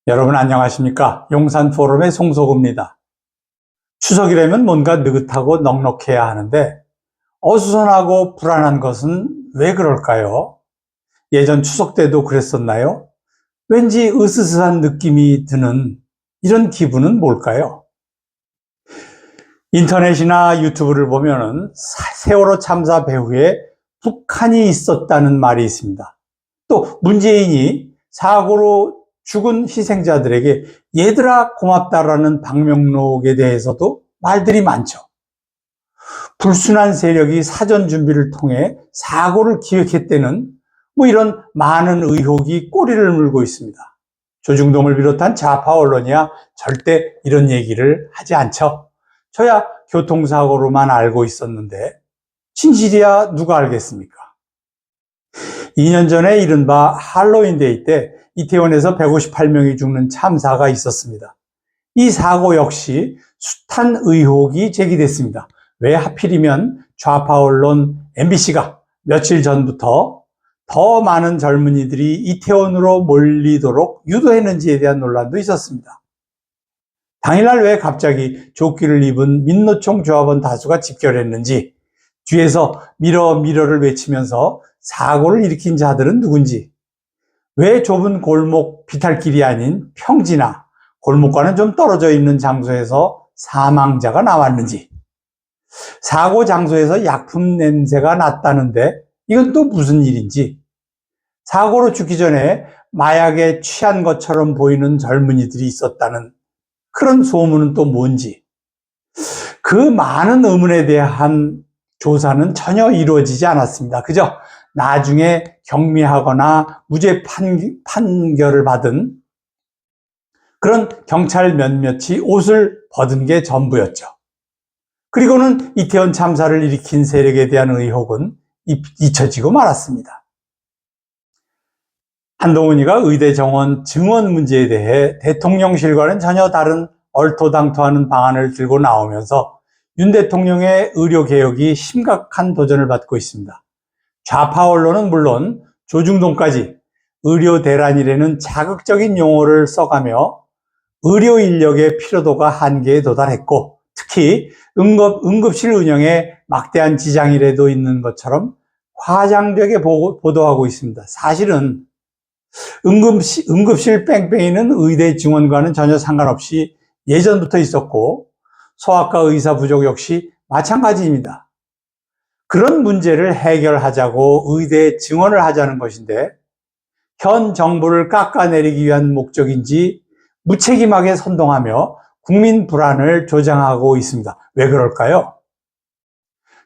여러분 안녕하십니까? 용산포럼의 송소구입니다. 추석이라면 뭔가 느긋하고 넉넉해야 하는데 어수선하고 불안한 것은 왜 그럴까요? 예전 추석 때도 그랬었나요? 왠지 으스스한 느낌이 드는 이런 기분은 뭘까요? 인터넷이나 유튜브를 보면은 세월호 참사 배후에 북한이 있었다는 말이 있습니다. 또 문재인이 사고로 죽은 희생자들에게 얘들아 고맙다라는 방명록에 대해서도 말들이 많죠. 불순한 세력이 사전 준비를 통해 사고를 기획했다는 이런 많은 의혹이 꼬리를 물고 있습니다. 조중동을 비롯한 좌파 언론이야 절대 이런 얘기를 하지 않죠. 저야 교통사고로만 알고 있었는데 진실이야 누가 알겠습니까? 2년 전에 이른바 할로윈데이 때 이태원에서 158명이 죽는 참사가 있었습니다. 이 사고 역시 숱한 의혹이 제기됐습니다. 왜 하필이면 좌파 언론 MBC가 며칠 전부터 더 많은 젊은이들이 이태원으로 몰리도록 유도했는지에 대한 논란도 있었습니다. 당일날 왜 갑자기 조끼를 입은 민노총 조합원 다수가 집결했는지, 뒤에서 미러를 외치면서 사고를 일으킨 자들은 누군지, 왜 좁은 골목 비탈길이 아닌 평지나 골목과는 좀 떨어져 있는 장소에서 사망자가 나왔는지, 사고 장소에서 약품 냄새가 났다는데 이건 또 무슨 일인지, 사고로 죽기 전에 마약에 취한 것처럼 보이는 젊은이들이 있었다는 그런 소문은 또 뭔지, 그 많은 의문에 대한 조사는 전혀 이루어지지 않았습니다. 그저 나중에 경미하거나 무죄 판결을 받은 그런 경찰 몇몇이 옷을 벗은 게 전부였죠. 그리고는 이태원 참사를 일으킨 세력에 대한 의혹은 잊혀지고 말았습니다. 한동훈이가 의대 정원 증원 문제에 대해 대통령실과는 전혀 다른 얼토당토하는 방안을 들고 나오면서 윤 대통령의 의료개혁이 심각한 도전을 받고 있습니다. 좌파 언론은 물론 조중동까지 의료 대란이라는 자극적인 용어를 써가며 의료 인력의 피로도가 한계에 도달했고, 특히 응급실 운영에 막대한 지장이라도 있는 것처럼 과장되게 보도하고 있습니다. 사실은 응급실 뺑뺑이는 의대 증원과는 전혀 상관없이 예전부터 있었고, 소아과 의사 부족 역시 마찬가지입니다. 그런 문제를 해결하자고 의대 증원을 하자는 것인데, 현 정부를 깎아내리기 위한 목적인지 무책임하게 선동하며 국민 불안을 조장하고 있습니다. 왜 그럴까요?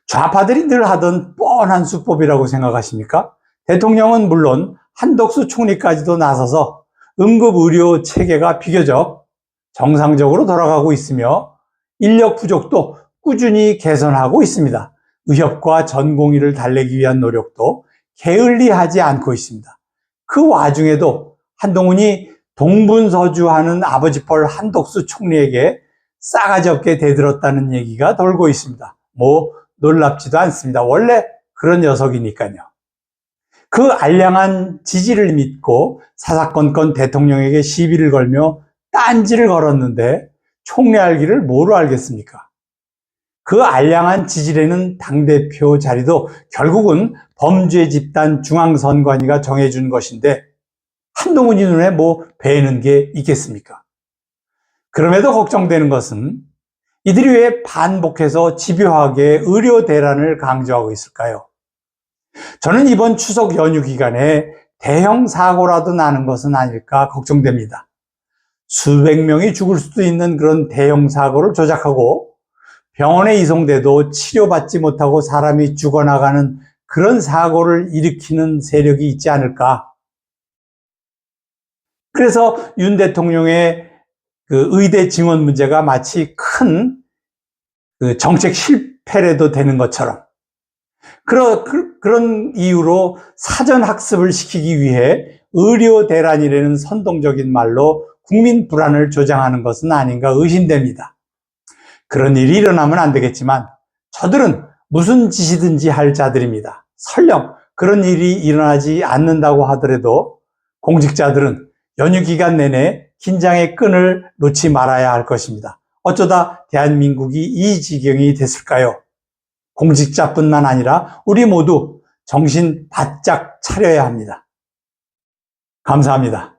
좌파들이 늘 하던 뻔한 수법이라고 생각하십니까? 대통령은 물론 한덕수 총리까지도 나서서 응급의료 체계가 비교적 정상적으로 돌아가고 있으며 인력 부족도 꾸준히 개선하고 있습니다. 의협과 전공의를 달래기 위한 노력도 게을리하지 않고 있습니다. 그 와중에도 한동훈이 동분서주하는 아버지뻘 한덕수 총리에게 싸가지 없게 대들었다는 얘기가 돌고 있습니다. 놀랍지도 않습니다. 원래 그런 녀석이니까요. 그 알량한 지지를 믿고 사사건건 대통령에게 시비를 걸며 딴지를 걸었는데 총리 알기를 뭐로 알겠습니까? 그 알량한 지지라는 당대표 자리도 결국은 범죄 집단 중앙선관위가 정해준 것인데 한동훈이 눈에 배이는 게 있겠습니까? 그럼에도 걱정되는 것은 이들이 왜 반복해서 집요하게 의료 대란을 강조하고 있을까요? 저는 이번 추석 연휴 기간에 대형 사고라도 나는 것은 아닐까 걱정됩니다. 수백 명이 죽을 수도 있는 그런 대형 사고를 조작하고 병원에 이송돼도 치료받지 못하고 사람이 죽어나가는 그런 사고를 일으키는 세력이 있지 않을까. 그래서 윤 대통령의 그 의대 증원 문제가 마치 큰 정책 실패라도 되는 것처럼 그런 이유로 사전 학습을 시키기 위해 의료 대란이라는 선동적인 말로 국민 불안을 조장하는 것은 아닌가 의심됩니다. 그런 일이 일어나면 안 되겠지만 저들은 무슨 짓이든지 할 자들입니다. 설령 그런 일이 일어나지 않는다고 하더라도 공직자들은 연휴 기간 내내 긴장의 끈을 놓지 말아야 할 것입니다. 어쩌다 대한민국이 이 지경이 됐을까요? 공직자뿐만 아니라 우리 모두 정신 바짝 차려야 합니다. 감사합니다.